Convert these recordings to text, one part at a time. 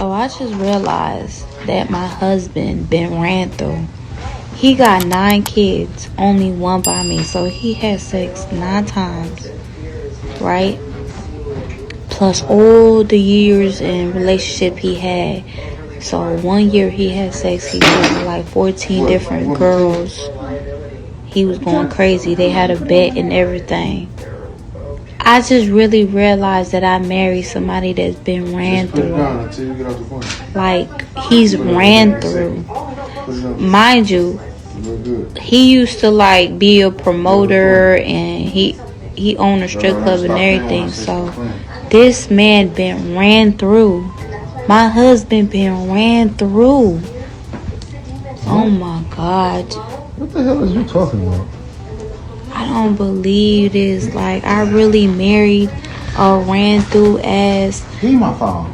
So I just realized that my husband been ran through. He got 9 kids, only one by me. So he had sex 9 times, right? Plus all the years in relationship he had. So one year he had sex, he was like 14 different girls. He was going crazy. They had a bet and everything. I just really realized that I married somebody that's been ran through. Like, he's ran through. Mind you, he used to like be a promoter and he owned a strip club and everything. So this man been ran through. My husband been ran through. Oh my God. What the hell is you talking about? I don't believe this. Like, I really married a ran through ass. He my father.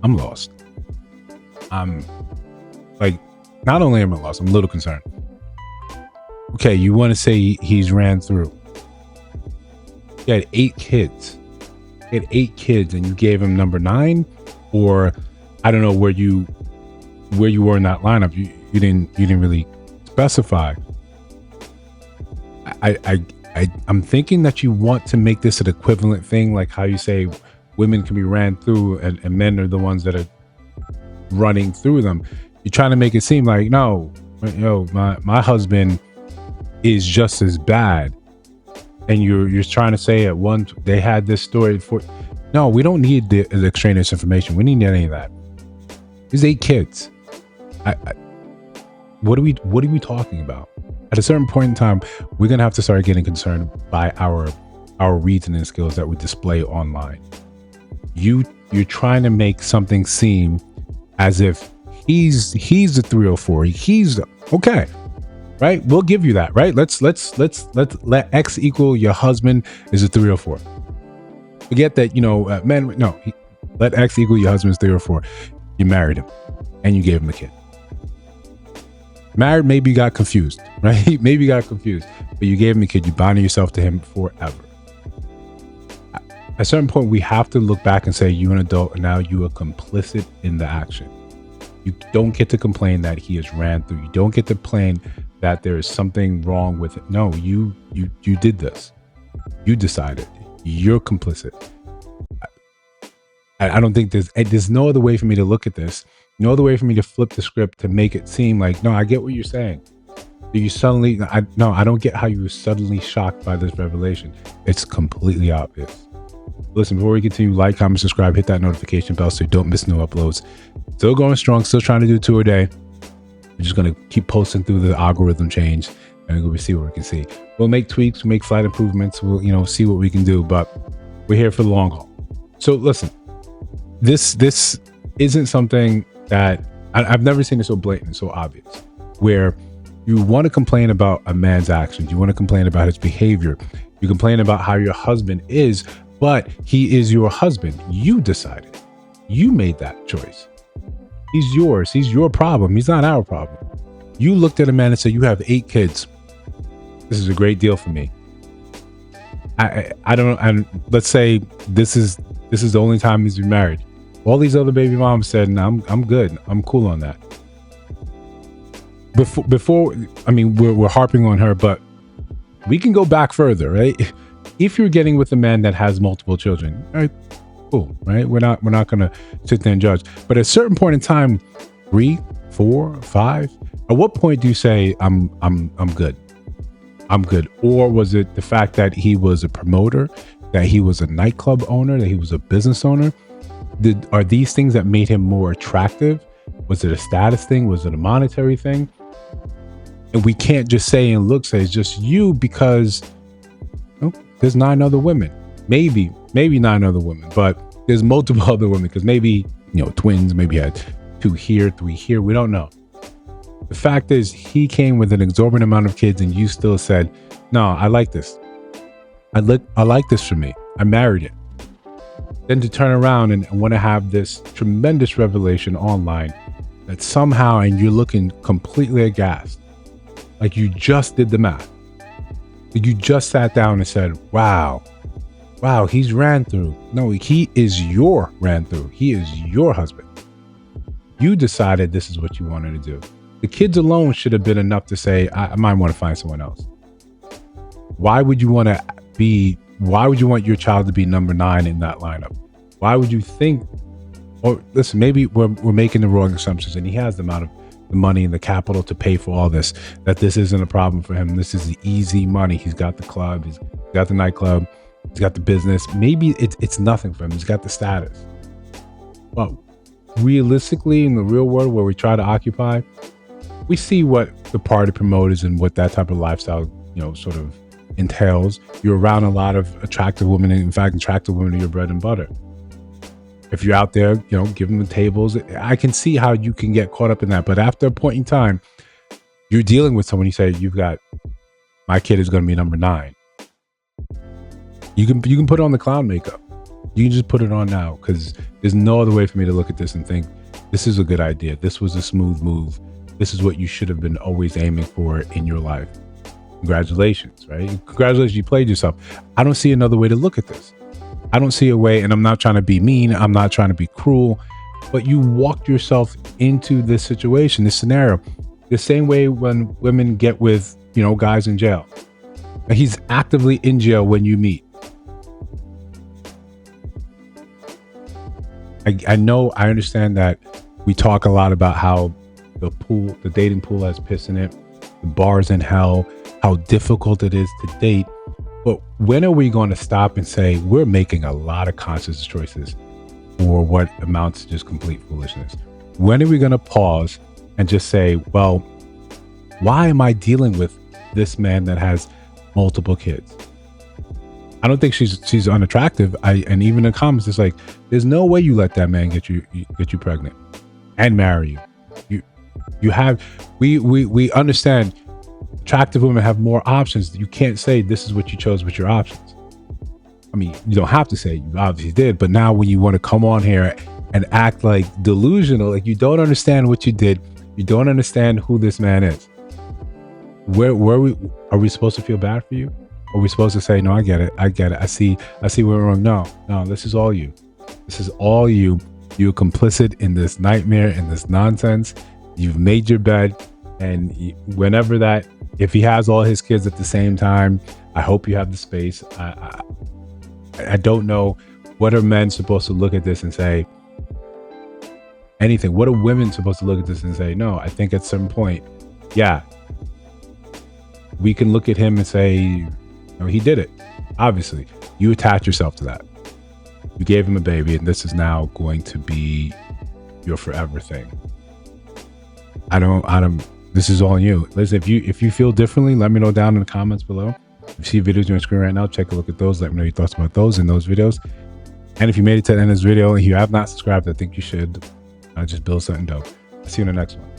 I'm lost. I'm like, not only am I lost, I'm a little concerned. Okay, you want to say he's ran through. He had 8 kids. He had 8 kids and you gave him number 9? Or I don't know where you were in that lineup. You didn't really specify. I'm thinking that you want to make this an equivalent thing, like how you say women can be ran through and men are the ones that are running through them. You're trying to make it seem like, no, my husband is just as bad. And you're trying to say at one they had this story for. No, we don't need the extraneous information. We need any of that. There's 8 kids. What are we talking about? At a certain point in time, we're gonna have to start getting concerned by our reasoning skills that we display online. You're trying to make something seem as if he's the 304. He's okay, right? We'll give you that, right? Let's let X equal your husband is a 304. Forget that, men. No, let X equal your husband's 304. You married him, and you gave him a kid. Married, maybe you got confused, right? Maybe you got confused, but you gave him a kid. You bonded yourself to him forever. At a certain point, we have to look back and say, you're an adult, and now you are complicit in the action. You don't get to complain that he is ran through. You don't get to complain that there is something wrong with it. No, you did this. You decided. You're complicit. I don't think there's no other way for me to look at this. No other way for me to flip the script to make it seem like, no, I get what you're saying. You suddenly, I don't get how you were suddenly shocked by this revelation. It's completely obvious. Listen, before we continue, like, comment, subscribe, hit that notification bell so you don't miss new uploads. Still going strong, still trying to do 2 a day. We're just going to keep posting through the algorithm change and we'll see what we can see. We'll make tweaks, we'll make slight improvements. We'll, see what we can do, but we're here for the long haul. So listen, this isn't something that I've never seen it so blatant, so obvious, where you want to complain about a man's actions. You want to complain about his behavior. You complain about how your husband is, but he is your husband. You decided. You made that choice. He's yours. He's your problem. He's not our problem. You looked at a man and said, you have 8 kids. This is a great deal for me. I don't know. And let's say this is the only time he's been married. All these other baby moms said, no, I'm good. I'm cool on that. Before, I mean, we're harping on her, but we can go back further, right? If you're getting with a man that has multiple children, all right, cool, right? We're not gonna sit there and judge. But at a certain point in time, 3, 4, 5, at what point do you say I'm good? I'm good. Or was it the fact that he was a promoter, that he was a nightclub owner, that he was a business owner? Are these things that made him more attractive? Was it a status thing? Was it a monetary thing? And we can't just say and look, say it's just you because there's 9 other women. Maybe 9 other women, but there's multiple other women because maybe, twins, maybe had 2 here, 3 here. We don't know. The fact is he came with an exorbitant amount of kids and you still said, no, I like this. I like this for me. I married it. Then to turn around and want to have this tremendous revelation online that somehow, and you're looking completely aghast, like you just did the math. You just sat down and said, wow, wow, he's ran through. No, he is your ran through. He is your husband. You decided this is what you wanted to do. The kids alone should have been enough to say, I might want to find someone else. Why would you want your child to be number 9 in that lineup? Why would you think, or listen, maybe we're making the wrong assumptions, and he has the amount of the money and the capital to pay for all this, that this isn't a problem for him. This is the easy money. He's got the club, he's got the nightclub, he's got the business. Maybe it's nothing for him. He's got the status. But realistically, in the real world where we try to occupy, we see what the party promoters and what that type of lifestyle, sort of entails. You're around a lot of attractive women. In fact, attractive women are your bread and butter. If you're out there, give them the tables. I can see how you can get caught up in that. But after a point in time, you're dealing with someone. You say, my kid is going to be number 9. You can put on the clown makeup. You can just put it on now, because there's no other way for me to look at this and think, this is a good idea. This was a smooth move. This is what you should have been always aiming for in your life. Congratulations, right? Congratulations, you played yourself. I don't see another way to look at this. I don't see a way, and I'm not trying to be mean. I'm not trying to be cruel, but you walked yourself into this situation, this scenario, the same way when women get with, guys in jail. He's actively in jail when you meet. I understand that we talk a lot about how the dating pool has piss in it, the bars in hell, how difficult it is to date. But when are we going to stop and say we're making a lot of conscious choices for what amounts to just complete foolishness? When are we going to pause and just say, well, why am I dealing with this man that has multiple kids? I don't think she's unattractive. And even in the comments, it's like, there's no way you let that man get you pregnant and marry you. We understand attractive women have more options. You can't say this is what you chose with your options. I mean, you don't have to say, you obviously did, but now when you want to come on here and act like delusional, like you don't understand what you did, you don't understand who this man is. Are we supposed to feel bad for you? Are we supposed to say, no, I get it. I see where we're wrong. No, this is all you. This is all you. You're complicit in this nightmare, in this nonsense. You've made your bed, and if he has all his kids at the same time, I hope you have the space. I don't know, what are men supposed to look at this and say anything? What are women supposed to look at this and say, no? I think at some point, yeah, we can look at him and say, no, he did it. Obviously, you attach yourself to that. You gave him a baby, and this is now going to be your forever thing. This is all on you. Listen, if you feel differently, let me know down in the comments below. If you see videos on your screen right now, take a look at those. Let me know your thoughts about those and those videos. And if you made it to the end of this video and you have not subscribed, I think you should. Just build something dope. I'll see you in the next one.